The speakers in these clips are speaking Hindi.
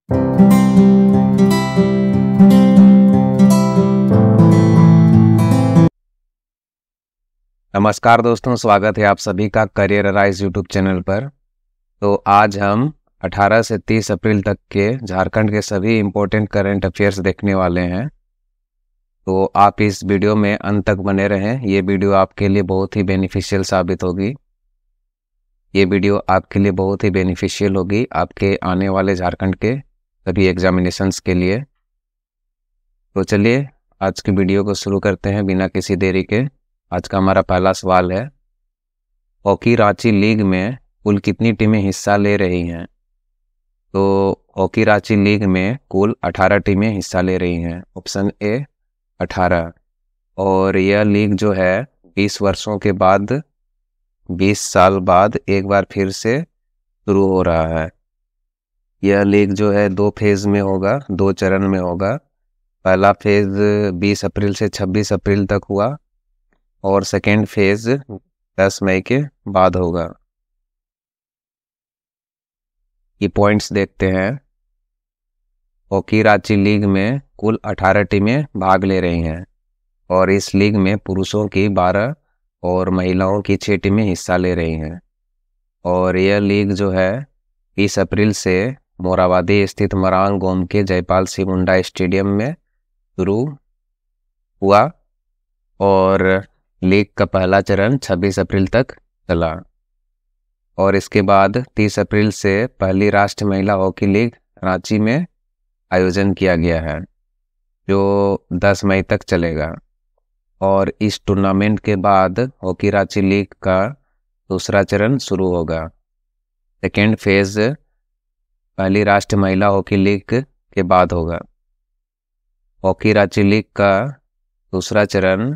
नमस्कार दोस्तों, स्वागत है आप सभी का करियर राइज यूट्यूब चैनल पर। तो आज हम 18 से 30 अप्रैल तक के झारखंड के सभी इम्पोर्टेंट करंट अफेयर्स देखने वाले हैं। तो आप इस वीडियो में अंत तक बने रहें। ये वीडियो आपके लिए बहुत ही बेनिफिशियल साबित होगी। ये वीडियो आपके लिए बहुत ही बेनिफिशियल होगी आपके आने वाले झारखंड के सभी एग्जामिनेशंस के लिए। तो चलिए आज की वीडियो को शुरू करते हैं बिना किसी देरी के। आज का हमारा पहला सवाल है, हॉकी रांची लीग में कुल कितनी टीमें हिस्सा ले रही हैं? तो हॉकी रांची लीग में कुल 18 टीमें हिस्सा ले रही हैं। Option A 18। और यह लीग जो है 20 वर्षों के बाद 20 साल बाद एक बार फिर से शुरू हो रहा है। यह लीग जो है 2 फेज में होगा, 2 चरण में होगा। पहला फेज 20 अप्रैल से 26 अप्रैल तक हुआ और सेकेंड फेज 10 मई के बाद होगा। ये पॉइंट्स देखते हैं। हॉकी रांची लीग में कुल 18 टीमें भाग ले रही हैं और इस लीग में पुरुषों की 12 और महिलाओं की 6 टीमें हिस्सा ले रही हैं। और यह लीग जो है 20 अप्रैल से मोराबादी स्थित मरांग गोम के जयपाल सिंह मुंडा स्टेडियम में शुरू हुआ और लीग का पहला चरण 26 अप्रैल तक चला। और इसके बाद 30 अप्रैल से पहली राष्ट्रीय महिला हॉकी लीग रांची में आयोजन किया गया है जो 10 मई तक चलेगा। और इस टूर्नामेंट के बाद हॉकी रांची लीग का दूसरा चरण शुरू होगा। सेकेंड फेज पहली राष्ट्रीय महिला हॉकी लीग के बाद होगा। हॉकी रांची लीग का दूसरा चरण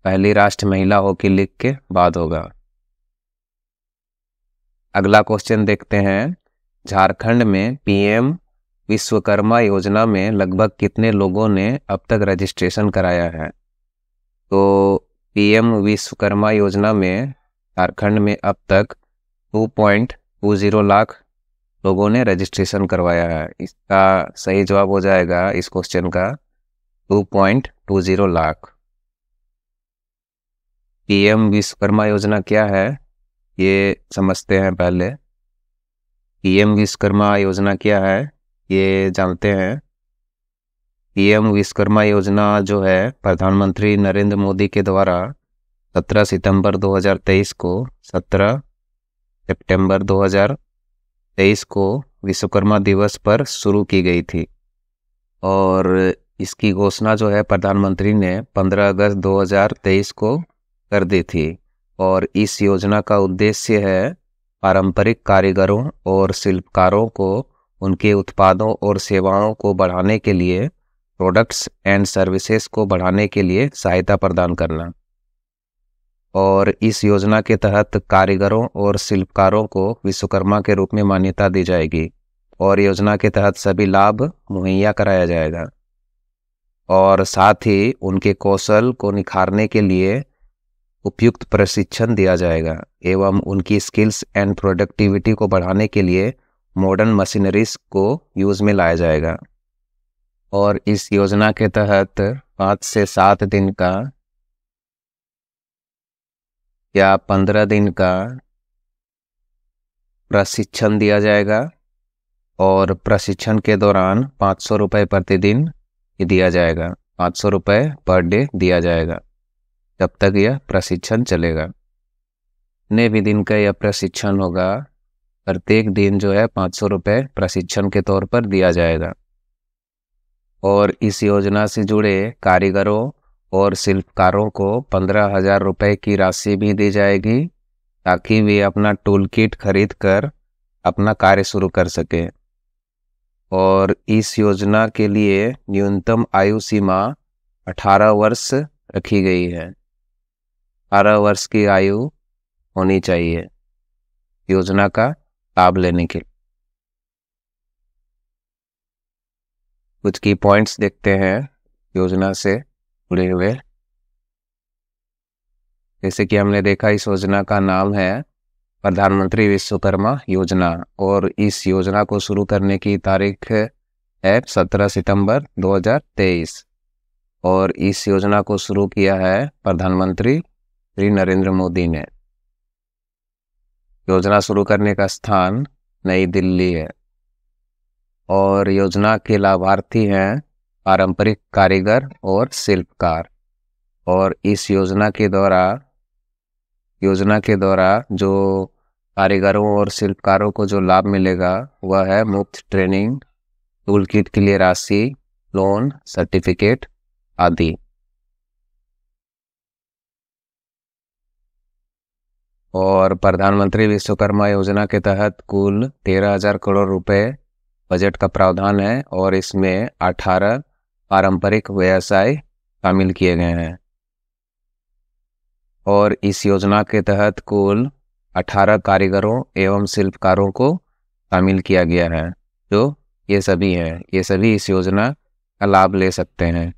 पहली राष्ट्रीय महिला हॉकी लीग के बाद होगा। अगला क्वेश्चन देखते हैं, झारखंड में पीएम विश्वकर्मा योजना में लगभग कितने लोगों ने अब तक रजिस्ट्रेशन कराया है? तो पीएम विश्वकर्मा योजना में झारखंड में अब तक 2.20 लाख लोगों ने रजिस्ट्रेशन करवाया है। इसका सही जवाब हो जाएगा इस क्वेश्चन का 2.20 लाख। पीएम विश्वकर्मा योजना क्या है ये समझते हैं। पहले पीएम विश्वकर्मा योजना क्या है ये जानते हैं। पीएम विश्वकर्मा योजना जो है प्रधानमंत्री नरेंद्र मोदी के द्वारा 17 सितंबर 2023 को 17 सितंबर 2023 को विश्वकर्मा दिवस पर शुरू की गई थी। और इसकी घोषणा जो है प्रधानमंत्री ने 15 अगस्त 2023 को कर दी थी। और इस योजना का उद्देश्य है पारंपरिक कारीगरों और शिल्पकारों को उनके उत्पादों और सेवाओं को बढ़ाने के लिए, प्रोडक्ट्स एंड सर्विसेज को बढ़ाने के लिए सहायता प्रदान करना। और इस योजना के तहत कारीगरों और शिल्पकारों को विश्वकर्मा के रूप में मान्यता दी जाएगी और योजना के तहत सभी लाभ मुहैया कराया जाएगा। और साथ ही उनके कौशल को निखारने के लिए उपयुक्त प्रशिक्षण दिया जाएगा एवं उनकी स्किल्स एंड प्रोडक्टिविटी को बढ़ाने के लिए मॉडर्न मशीनरीज को यूज में लाया जाएगा। और इस योजना के तहत 5 से 7 दिन का या 15 दिन का प्रशिक्षण दिया जाएगा और प्रशिक्षण के दौरान 500 रुपये प्रतिदिन दिया जाएगा। 500 रुपये पर डे दिया जाएगा जब तक यह प्रशिक्षण चलेगा। कितने भी दिन का यह प्रशिक्षण होगा, प्रत्येक दिन जो है 500 रुपये प्रशिक्षण के तौर पर दिया जाएगा। और इस योजना से जुड़े कारीगरों और शिल्पकारों को 15,000 रुपये की राशि भी दी जाएगी ताकि वे अपना टूल किट खरीद कर अपना कार्य शुरू कर सकें। और इस योजना के लिए न्यूनतम आयु सीमा 18 वर्ष रखी गई है। 18 वर्ष की आयु होनी चाहिए योजना का लाभ लेने के लिए। कुछ की पॉइंट्स देखते हैं योजना से जुड़े हुए। जैसे कि हमने देखा इस योजना का नाम है प्रधानमंत्री विश्वकर्मा योजना, और इस योजना को शुरू करने की तारीख है 17 सितंबर 2023, और इस योजना को शुरू किया है प्रधानमंत्री श्री नरेंद्र मोदी ने। योजना शुरू करने का स्थान नई दिल्ली है, और योजना के लाभार्थी हैं पारंपरिक कारीगर और शिल्पकार। और इस योजना के द्वारा जो कारीगरों और शिल्पकारों को जो लाभ मिलेगा वह है मुफ्त ट्रेनिंग, टूल किट के लिए राशि, लोन, सर्टिफिकेट आदि। और प्रधानमंत्री विश्वकर्मा योजना के तहत कुल 13,000 करोड़ रुपए बजट का प्रावधान है, और इसमें 18 पारंपरिक व्यवसाय शामिल किए गए हैं। और इस योजना के तहत कुल 18 कारीगरों एवं शिल्पकारों को शामिल किया गया है, जो ये सभी इस योजना का लाभ ले सकते हैं।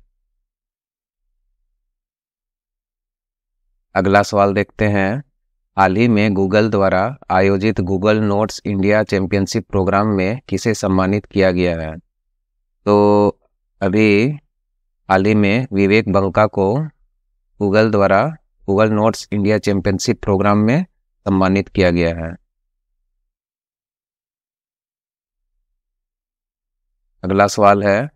अगला सवाल देखते हैं। हाल ही में गूगल द्वारा आयोजित Google Notes India championship programme में किसे सम्मानित किया गया है? तो अभी हाल ही में विवेक बंका को गूगल द्वारा Google Notes India championship programme में सम्मानित किया गया है। अगला सवाल है,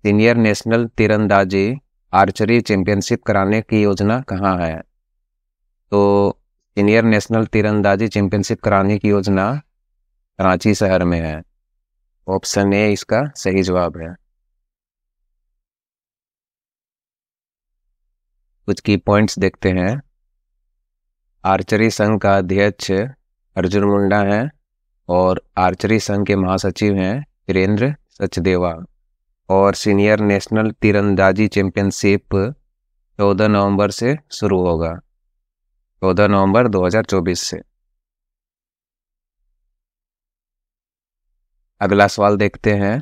सीनियर नेशनल तीरंदाजी आर्चरी चैंपियनशिप कराने की योजना कहाँ है? तो सीनियर नेशनल तीरंदाजी चैंपियनशिप कराने की योजना कराची शहर में है। ऑप्शन ए इसका सही जवाब है। कुछ की पॉइंट्स देखते हैं। आर्चरी संघ का अध्यक्ष अर्जुन मुंडा है, और आर्चरी संघ के महासचिव हैं वीरेंद्र सचदेवा। और सीनियर नेशनल तीरंदाजी चैंपियनशिप 14 नवंबर से शुरू होगा, 14 नवंबर 2024 से। अगला सवाल देखते हैं।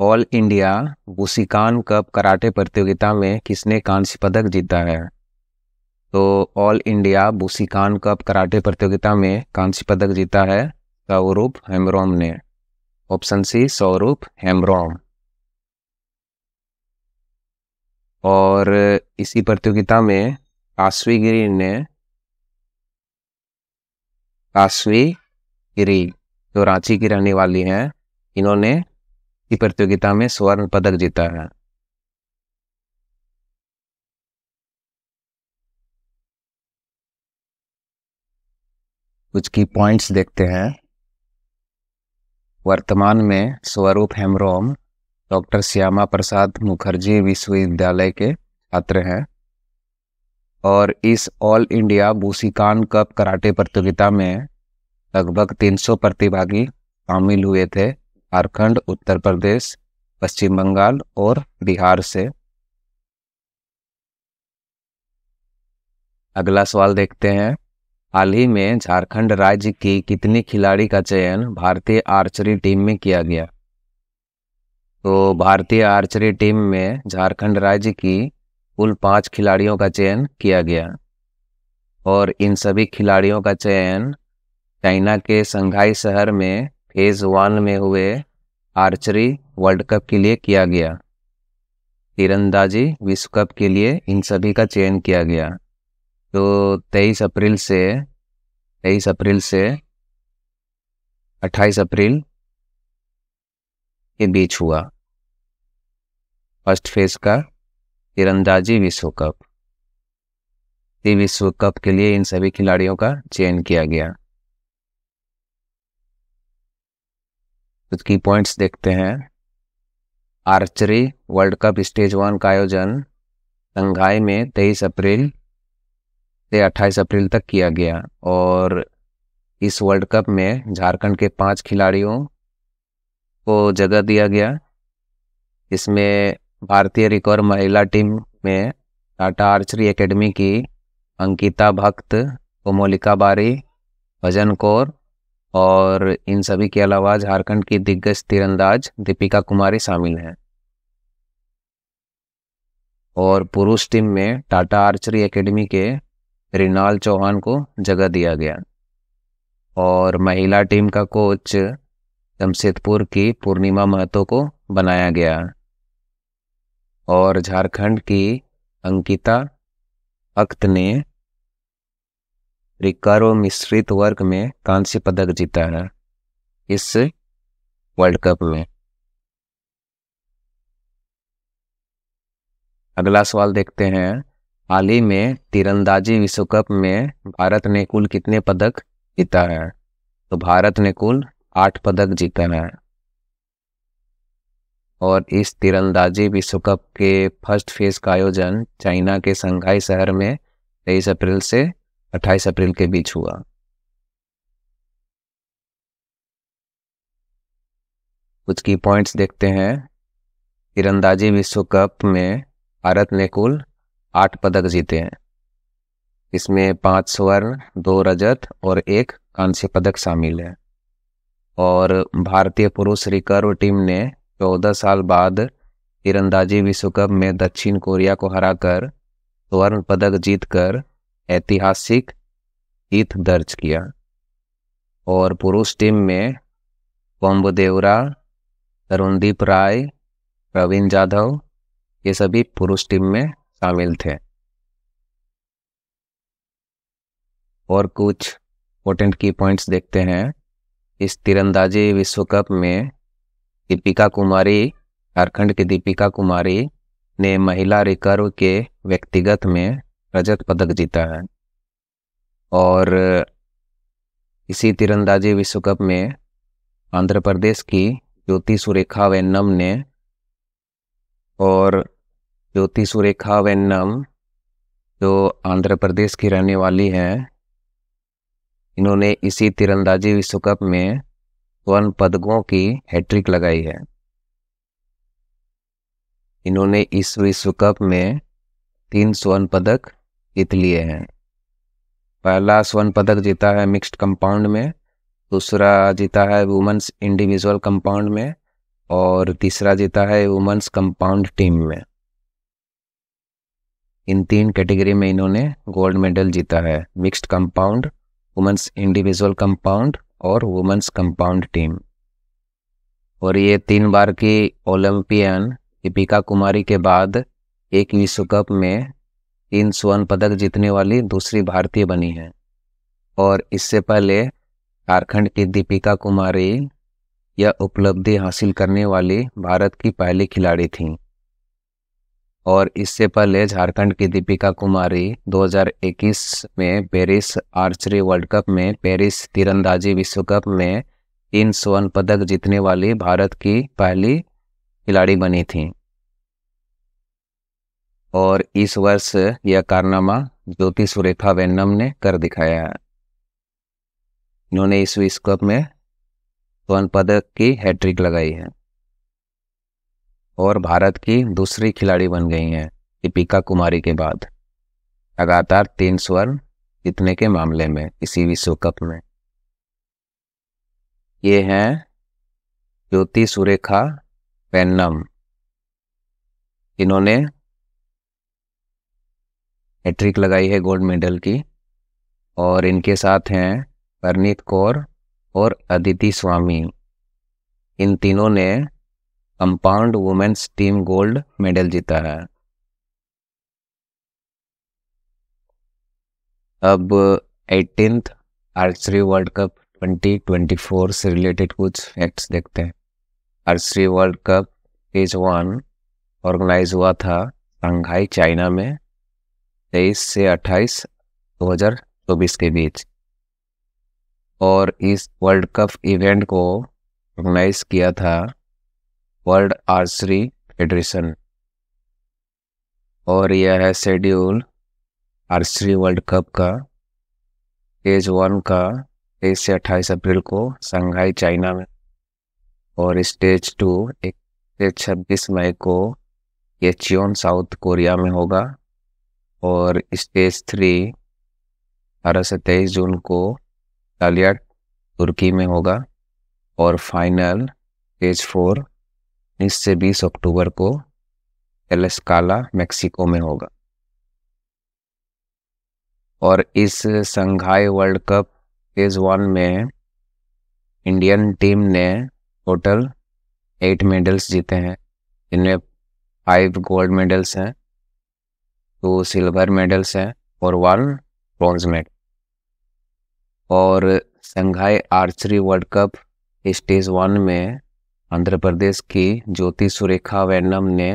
All India Bushikan cup karate प्रतियोगिता में किसने कांस्य पदक जीता है? तो all India Bushikan cup karate प्रतियोगिता में कांस्य पदक जीता है सौरूप हेम्ब्रोम ने। Option C Saurup Hembrom. और इसी प्रतियोगिता में कास्वी गिरी जो रांची की रहने वाली हैं, इन्होंने इस प्रतियोगिता में स्वर्ण पदक जीता है। कुछ की पॉइंट्स देखते हैं। वर्तमान में स्वरूप हेम्ब्रोम डॉक्टर श्यामा प्रसाद मुखर्जी विश्वविद्यालय के छात्र हैं, और इस all India Bushikan cup karate प्रतियोगिता में लगभग 300 प्रतिभागी शामिल हुए थे, झारखंड, उत्तर प्रदेश, पश्चिम बंगाल और बिहार से। अगला सवाल देखते हैं। हाल ही में झारखंड राज्य की कितनी खिलाड़ी का चयन भारतीय आर्चरी टीम में किया गया? तो भारतीय आर्चरी टीम में झारखंड राज्य की कुल 5 खिलाड़ियों का चयन किया गया, और इन सभी खिलाड़ियों का चयन चाइना के शंघाई शहर में फेज 1 में हुए आर्चरी वर्ल्ड कप के लिए किया गया। तीरंदाजी विश्व कप के लिए इन सभी का चयन किया गया, तो 23 अप्रैल से 28 अप्रैल के बीच हुआ फर्स्ट फेज का तीरंदाजी विश्व कप। विश्व कप के लिए इन सभी खिलाड़ियों का चयन किया गया। कुछ की पॉइंट्स देखते हैं। आर्चरी वर्ल्ड कप स्टेज 1 का आयोजन शंघाई में 23 अप्रैल से 28 अप्रैल तक किया गया, और इस वर्ल्ड कप में झारखंड के 5 खिलाड़ियों को जगह दिया गया। इसमें भारतीय रिकर्व महिला टीम में टाटा आर्चरी एकेडमी की अंकिता भक्त, कोमोलिका बारी, भजन कौर, और इन सभी के अलावा झारखंड की दिग्गज तीरंदाज दीपिका कुमारी शामिल हैं। और पुरुष टीम में टाटा आर्चरी एकेडमी के रिनाल चौहान को जगह दिया गया। और महिला टीम का कोच जमशेदपुर की पूर्णिमा महतो को बनाया गया। और झारखंड की अंकिता अख्त ने रिकर्व मिश्रित वर्ग में कांस्य पदक जीता है इस वर्ल्ड कप में। अगला सवाल देखते हैं, हाल ही में तीरंदाजी विश्व कप में भारत ने कुल कितने पदक जीता है? तो भारत ने कुल 8 पदक जीता है। और इस तीरंदाजी विश्व कप के फर्स्ट फेज का आयोजन चाइना के शंघाई शहर में 23 अप्रैल से 28 अप्रैल के बीच हुआ। कुछ की पॉइंट्स देखते हैं। तीरंदाजी विश्व कप में भारत ने कुल 8 पदक जीते हैं। इसमें 5 स्वर्ण, 2 रजत और 1 कांस्य पदक शामिल है। और भारतीय पुरुष रिकर्व टीम ने 14 साल बाद तीरंदाजी विश्व कप में दक्षिण कोरिया को हराकर स्वर्ण पदक जीतकर ऐतिहासिक जीत दर्ज किया। और पुरुष टीम में कोम्बदेवरा, तरुणदीप राय, प्रवीण जाधव ये सभी पुरुष टीम में शामिल थे। और कुछ इंपॉर्टेंट की पॉइंट्स देखते हैं। इस तीरंदाजी विश्व कप में दीपिका कुमारी, झारखंड की दीपिका कुमारी ने महिला रिकर्व के व्यक्तिगत में रजत पदक जीता है। और इसी तीरंदाजी विश्व कप में आंध्र प्रदेश की ज्योति सुरेखा वेन्नम ने, और ज्योति सुरेखा वेन्नम जो आंध्र प्रदेश की रहने वाली हैं, इन्होंने इसी तीरंदाजी विश्व कप में स्वर्ण पदकों की हैट्रिक लगाई है। इन्होंने इस विश्व कप में 3 स्वर्ण पदक जीत लिए हैं। पहला स्वर्ण पदक जीता है मिक्स्ड कंपाउंड में, दूसरा जीता है वुमेन्स इंडिविजुअल कंपाउंड में, और तीसरा जीता है वुमेन्स कंपाउंड टीम में। इन 3 कैटेगरी में इन्होंने गोल्ड मेडल जीता है, mixed compound, women's individual compound और वुमेन्स कंपाउंड टीम। और ये 3 बार की ओलंपियन दीपिका कुमारी के बाद एक विश्व कप में 3 स्वर्ण पदक जीतने वाली दूसरी भारतीय बनी है। और इससे पहले झारखंड की दीपिका कुमारी यह उपलब्धि हासिल करने वाली भारत की पहली खिलाड़ी थीं। और इससे पहले झारखंड की दीपिका कुमारी 2021 में पेरिस आर्चरी वर्ल्ड कप में पेरिस तीरंदाजी विश्व कप में 3 स्वर्ण पदक जीतने वाली भारत की पहली खिलाड़ी बनी थी। और इस वर्ष यह कारनामा ज्योति सुरेखा वेन्नम ने कर दिखाया है। इन्होंने इस विश्व कप में स्वर्ण पदक की हैट्रिक लगाई है और भारत की दूसरी खिलाड़ी बन गई हैं दीपिका कुमारी के बाद, लगातार 3 स्वर्ण जीतने के मामले में इसी विश्व कप में। ये हैं ज्योति सुरेखा वेन्नम, इन्होंने हैट्रिक लगाई है गोल्ड मेडल की। और इनके साथ हैं परनीत कौर और अदिति स्वामी। इन तीनों ने compound women's team gold medal जीता है। अब 18th आर्चरी वर्ल्ड कप 2024 से रिलेटेड कुछ फैक्ट्स देखते हैं। Archery world cup phase 1 organise हुआ था शंघाई चाइना में 23 से 28 2024 के बीच। और इस वर्ल्ड कप इवेंट को ऑर्गेनाइज किया था वर्ल्ड आर्चरी फेडरेशन। और यह है शेड्यूल आर्चरी वर्ल्ड कप का। फेज 1 का 23 से 28 अप्रैल को शंघाई चाइना में, और स्टेज 2 1 से 26 मई को येचियोन साउथ कोरिया में होगा। और स्टेज 3 18 से 23 जून को अंताल्या तुर्की में होगा। और फाइनल स्टेज 4 19 से 20 अक्टूबर को तेलास्काला मेक्सिको में होगा। और इस शंघाई वर्ल्ड कप फेज 1 में इंडियन टीम ने टोटल 8 मेडल्स जीते हैं, जिनमें 5 गोल्ड मेडल्स हैं, 2 सिल्वर मेडल्स हैं और 1 ब्रॉन्ज मेडल। और Shanghai archery world cup stage 1 में आंध्र प्रदेश की ज्योति सुरेखा वेन्नम ने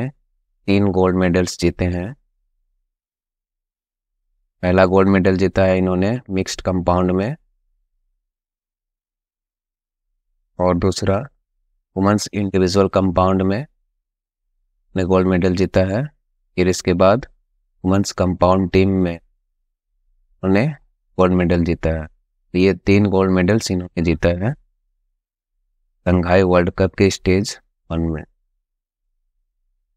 3 गोल्ड मेडल्स जीते हैं। पहला गोल्ड मेडल जीता है इन्होंने मिक्स्ड कंपाउंड में, और दूसरा वुमेन्स इंडिविजुअल कंपाउंड में ने गोल्ड मेडल जीता है। फिर इसके बाद वुमेन्स कंपाउंड टीम में उन्होंने गोल्ड मेडल जीता है। तो ये 3 गोल्ड मेडल्स इन्होंने जीता है शंघाई वर्ल्ड कप के स्टेज 1 में,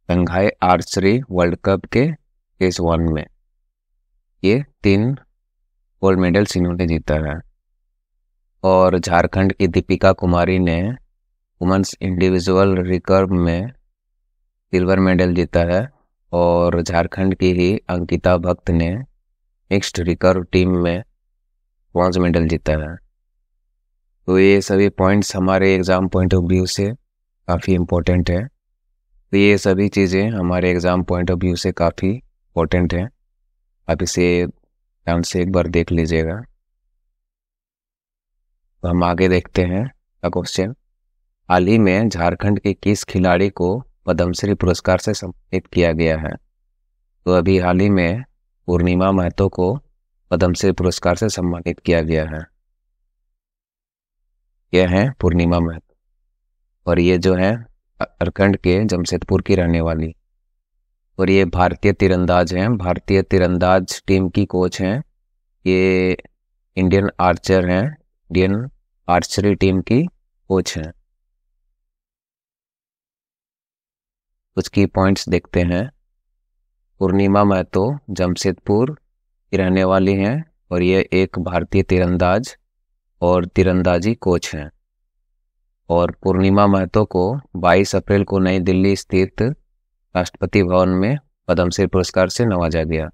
शंघाई आर्चरी वर्ल्ड कप के स्टेज 1 में ये 3 गोल्ड मेडल्स इन्होंने जीता है। और झारखंड की दीपिका कुमारी ने वुमेन्स इंडिविजुअल रिकर्व में सिल्वर मेडल जीता है, और झारखंड की ही अंकिता भक्त ने मिक्स्ड रिकर्व टीम में ब्रॉन्ज मेडल जीता है। तो ये सभी पॉइंट्स हमारे एग्ज़ाम पॉइंट ऑफ व्यू से काफ़ी इम्पोर्टेंट है। तो ये सभी चीज़ें हमारे एग्ज़ाम पॉइंट ऑफ व्यू से काफ़ी इम्पोर्टेंट हैं। आप इसे ध्यान से एक बार देख लीजिएगा। तो हम आगे देखते हैं क्वेश्चन। हाल ही में झारखंड के किस खिलाड़ी को पद्मश्री पुरस्कार से सम्मानित किया गया है? तो अभी हाल ही में पूर्णिमा महतो को पद्मश्री पुरस्कार से सम्मानित किया गया है। यह है पूर्णिमा महतो, और ये जो है झारखंड के जमशेदपुर की रहने वाली, और ये भारतीय तीरंदाज हैं, भारतीय तीरंदाज टीम की कोच हैं। ये इंडियन आर्चर हैं, इंडियन आर्चरी टीम की कोच हैं। कुछ की पॉइंट्स देखते हैं। पूर्णिमा महतो जमशेदपुर की रहने वाली हैं, और ये एक भारतीय तीरंदाज और तीरंदाजी कोच हैं। और पूर्णिमा महतो को 22 अप्रैल को नई दिल्ली स्थित राष्ट्रपति भवन में पद्मश्री पुरस्कार से नवाजा गया।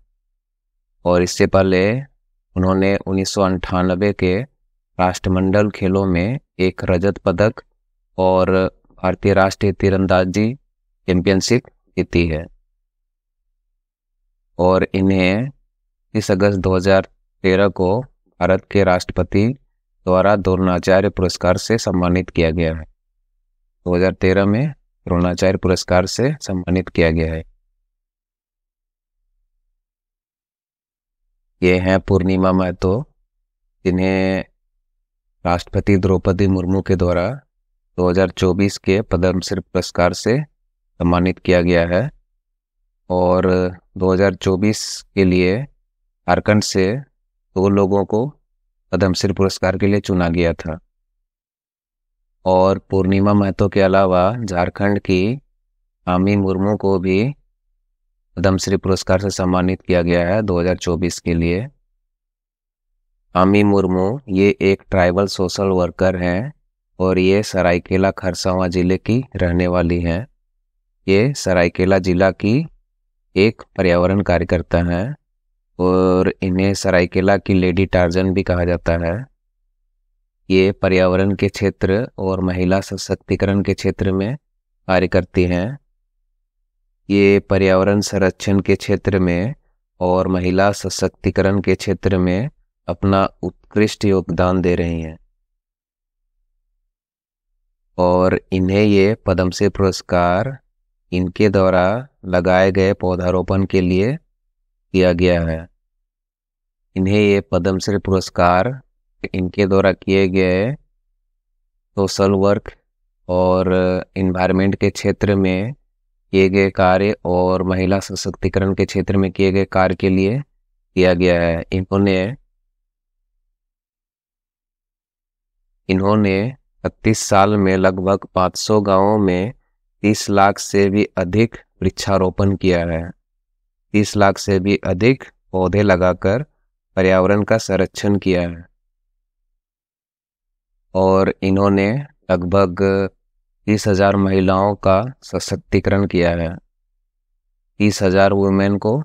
और इससे पहले उन्होंने 1998 के राष्ट्रमंडल खेलों में एक रजत पदक और भारतीय राष्ट्रीय तीरंदाजी चैंपियनशिप जीती है। और इन्हें 30 अगस्त 2013 को भारत के राष्ट्रपति द्वारा द्रोणाचार्य पुरस्कार से सम्मानित किया गया है। 2013 में द्रोणाचार्य पुरस्कार से सम्मानित किया गया है। ये हैं पूर्णिमा महतो, जिन्हें राष्ट्रपति द्रौपदी मुर्मू के द्वारा 2024 के पद्मश्री पुरस्कार से सम्मानित किया गया है। और 2024 के लिए झारखंड से 2 लोगों को पद्मश्री पुरस्कार के लिए चुना गया था। और पूर्णिमा महतो के अलावा झारखंड की आमी मुर्मू को भी पद्मश्री पुरस्कार से सम्मानित किया गया है 2024 के लिए। आमी मुर्मू ये एक ट्राइबल सोशल वर्कर हैं, और ये सरायकेला खरसावां जिले की रहने वाली हैं। ये सरायकेला जिला की एक पर्यावरण कार्यकर्ता हैं, और इन्हें सरायकेला की लेडी टार्जन भी कहा जाता है। ये पर्यावरण के क्षेत्र और महिला सशक्तिकरण के क्षेत्र में कार्य करती हैं। ये पर्यावरण संरक्षण के क्षेत्र में और महिला सशक्तिकरण के क्षेत्र में अपना उत्कृष्ट योगदान दे रही हैं। और इन्हें ये पद्मश्री पुरस्कार इनके द्वारा लगाए गए पौधारोपण के लिए दिया गया है। इन्हें ये पद्मश्री पुरस्कार इनके द्वारा किए गए सोशल वर्क और इन्वायरमेंट के क्षेत्र में किए गए कार्य और महिला सशक्तिकरण के क्षेत्र में किए गए कार्य के लिए दिया गया है। इन्होंने 31 साल में लगभग 500 गांवों में 30 लाख से भी अधिक वृक्षारोपण किया है। 30 लाख से भी अधिक पौधे लगाकर पर्यावरण का संरक्षण किया है। और इन्होंने लगभग 30,000 महिलाओं का सशक्तिकरण किया है। 30,000 वुमेन को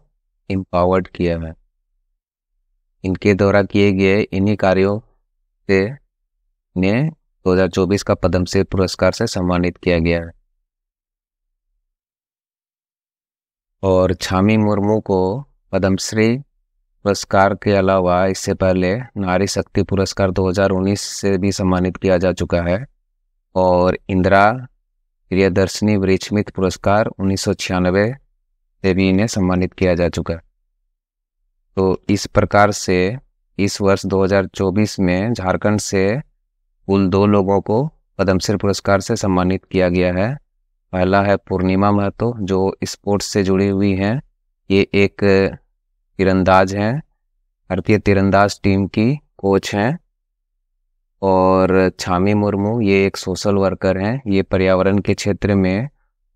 एम्पावर्ड किया है। इनके द्वारा किए गए इन्हीं कार्यों से ने 2024 का पद्मश्री पुरस्कार से सम्मानित किया गया है। और छामी मुर्मू को पद्मश्री पुरस्कार के अलावा इससे पहले नारी शक्ति पुरस्कार 2019 से भी सम्मानित किया जा चुका है और इंदिरा प्रियदर्शनी वृक्षमित्र पुरस्कार 1996 से भी इन्हें सम्मानित किया जा चुका है। तो इस प्रकार से इस वर्ष 2024 में झारखंड से कुल 2 लोगों को पद्मश्री पुरस्कार से सम्मानित किया गया है। पहला है पूर्णिमा महतो, जो स्पोर्ट्स से जुड़ी हुई हैं। ये एक तीरंदाज हैं, भारतीय तीरंदाज टीम की कोच हैं। और छामी मुर्मू ये एक सोशल वर्कर हैं। ये पर्यावरण के क्षेत्र में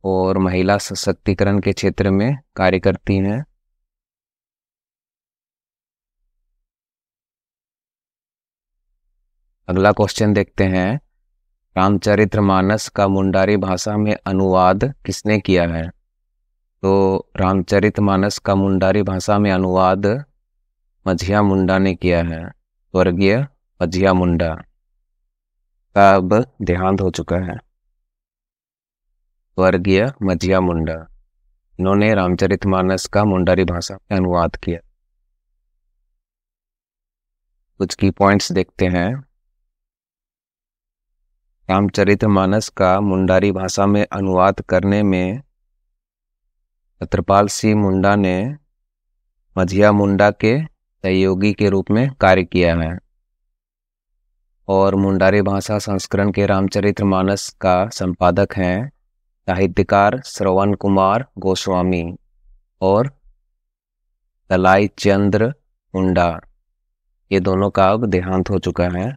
और महिला सशक्तिकरण के क्षेत्र में कार्य करती हैं। अगला क्वेश्चन देखते हैं, रामचरितमानस का मुंडारी भाषा में अनुवाद किसने किया है? तो रामचरितमानस का मुंडारी भाषा में अनुवाद मझिया मुंडा ने किया है। स्वर्गीय मझिया मुंडा का अब देहांत हो चुका है। स्वर्गीय मझिया मुंडा, इन्होंने रामचरितमानस का मुंडारी भाषा में अनुवाद किया। कुछ की पॉइंट्स देखते हैं। रामचरितमानस का मुंडारी भाषा में अनुवाद करने में छत्रपाल सिंह मुंडा ने मझिया मुंडा के सहयोगी के रूप में कार्य किया है। और मुंडारी भाषा संस्करण के रामचरितमानस का संपादक हैं साहित्यकार श्रवण कुमार गोस्वामी और तलाई चंद्र मुंडा। ये दोनों का अब देहांत हो चुका है।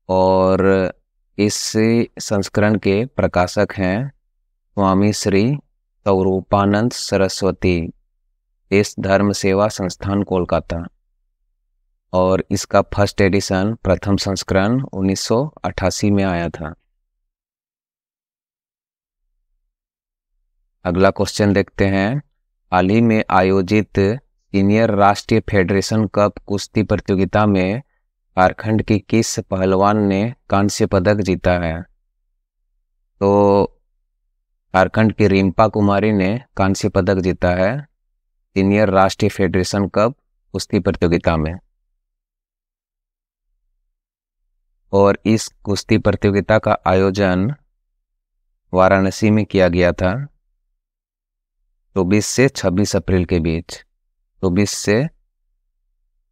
और इस संस्करण के प्रकाशक हैं स्वामी श्री स्वरूपानंद सरस्वती, देश धर्म सेवा संस्थान कोलकाता। और इसका फर्स्ट एडिशन, प्रथम संस्करण 1988 में आया था। अगला क्वेश्चन देखते हैं, हाल ही में आयोजित सीनियर राष्ट्रीय फेडरेशन कप कुश्ती प्रतियोगिता में झारखंड की किस पहलवान ने कांस्य पदक जीता है? तो झारखंड की रिम्पा कुमारी ने कांस्य पदक जीता है सीनियर राष्ट्रीय फेडरेशन कप कुश्ती प्रतियोगिता में। और इस कुश्ती प्रतियोगिता का आयोजन वाराणसी में किया गया था 24 से 26 अप्रैल के बीच। 24 से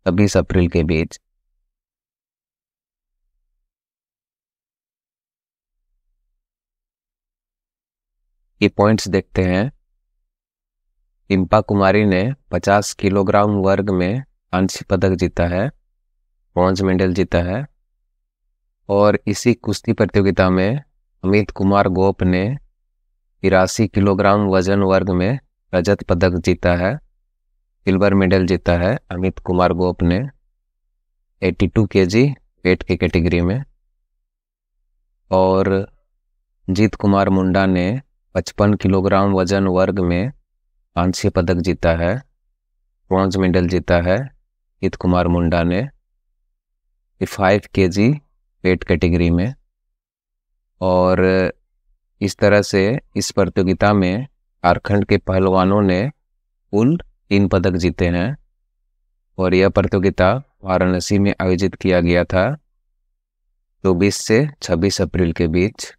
26 अप्रैल के बीच। ये पॉइंट्स देखते हैं। रिम्पा कुमारी ने 50 किलोग्राम वर्ग में कांस्य पदक जीता है, ब्रॉन्ज मेडल जीता है। और इसी कुश्ती प्रतियोगिता में अमित कुमार गोप ने 83 किलोग्राम वजन वर्ग में रजत पदक जीता है, सिल्वर मेडल जीता है अमित कुमार गोप ने 82 केजी वेट की कैटेगरी में। और जीत कुमार मुंडा ने 55 किलोग्राम वजन वर्ग में कांस्य पदक जीता है, ब्रॉन्ज मेडल जीता है जीत कुमार मुंडा ने 5 केजी वेट कैटेगरी में। और इस तरह से इस प्रतियोगिता में झारखंड के पहलवानों ने कुल 3 पदक जीते हैं। और यह प्रतियोगिता वाराणसी में आयोजित किया गया था 24 से 26 अप्रैल के बीच।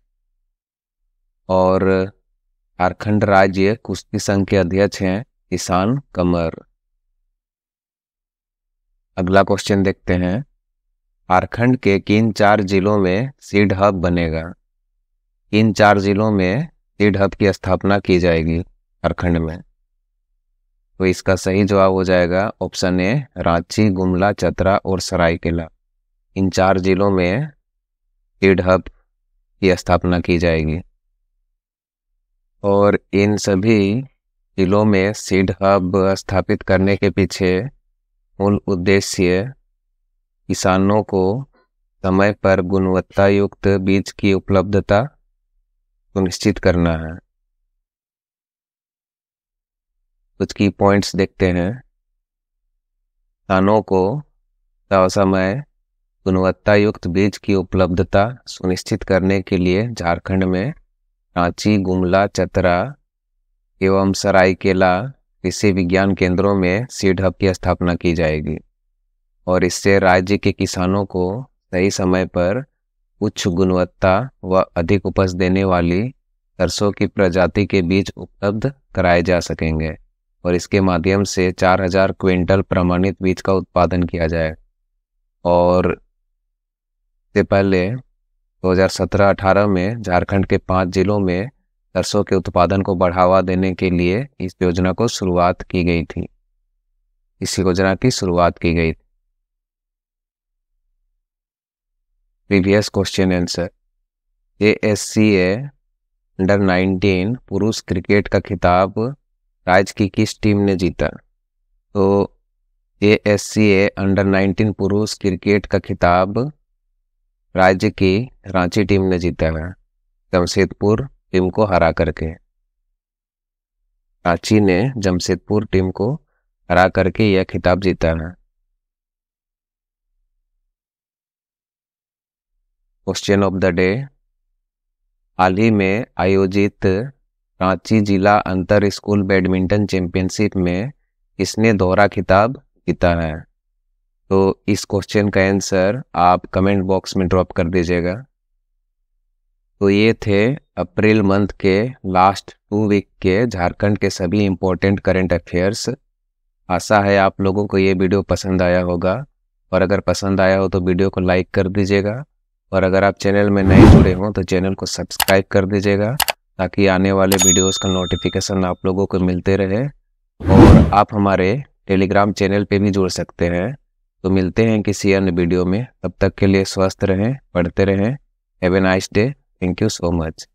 और झारखंड राज्य कुश्ती संघ के अध्यक्ष हैं किसान कमर। अगला क्वेश्चन देखते हैं, झारखंड के किन 4 जिलों में सीड हब बनेगा? इन 4 जिलों में सीड हब की स्थापना की जाएगी झारखंड में। तो इसका सही जवाब हो जाएगा ऑप्शन ए, रांची, गुमला, चतरा और सरायकेला। इन 4 जिलों में सीड हब की स्थापना की जाएगी। और इन सभी जिलों में सीड हब स्थापित करने के पीछे मूल उद्देश्य किसानों को समय पर गुणवत्ता युक्त बीज की उपलब्धता सुनिश्चित करना है। कुछ की पॉइंट्स देखते हैं। किसानों को समय गुणवत्ता युक्त बीज की उपलब्धता सुनिश्चित करने के लिए झारखंड में रांची, गुमला, चतरा एवं सरायकेला कृषि विज्ञान केंद्रों में सीड हब की स्थापना की जाएगी और इससे राज्य के किसानों को सही समय पर उच्च गुणवत्ता व अधिक उपज देने वाली सरसों की प्रजाति के बीज उपलब्ध कराए जा सकेंगे और इसके माध्यम से 4000 क्विंटल प्रमाणित बीज का उत्पादन किया जाए। और इससे पहले 2017-18 में झारखंड के 5 जिलों में सरसों के उत्पादन को बढ़ावा देने के लिए इस योजना की शुरुआत की गई थी। Previous question answer. ASCA under 19 पुरुष क्रिकेट का खिताब राज्य की किस टीम ने जीता? तो ASCA अंडर 19 पुरुष क्रिकेट का खिताब राज्य की रांची टीम ने जीता है, जमशेदपुर टीम को हरा करके। रांची ने जमशेदपुर टीम को हरा करके यह खिताब जीता है। Question of the day. हाल ही में आयोजित रांची जिला अंतर स्कूल बैडमिंटन चैंपियनशिप में किसने दोहरा खिताब जीता है? तो इस क्वेश्चन का आंसर आप कमेंट बॉक्स में ड्रॉप कर दीजिएगा। तो ये थे अप्रैल मंथ के लास्ट 2 वीक के झारखंड के सभी इम्पोर्टेंट करंट अफेयर्स। आशा है आप लोगों को ये वीडियो पसंद आया होगा और अगर पसंद आया हो तो वीडियो को लाइक कर दीजिएगा और अगर आप चैनल में नए जुड़े हों तो चैनल को सब्सक्राइब कर दीजिएगा ताकि आने वाले वीडियोस का नोटिफिकेशन आप लोगों को मिलते रहे। और आप हमारे टेलीग्राम चैनल पे भी जुड़ सकते हैं। तो मिलते हैं किसी अन्य वीडियो में, तब तक के लिए स्वस्थ रहें, पढ़ते रहें। Have a nice day. Thank you so much.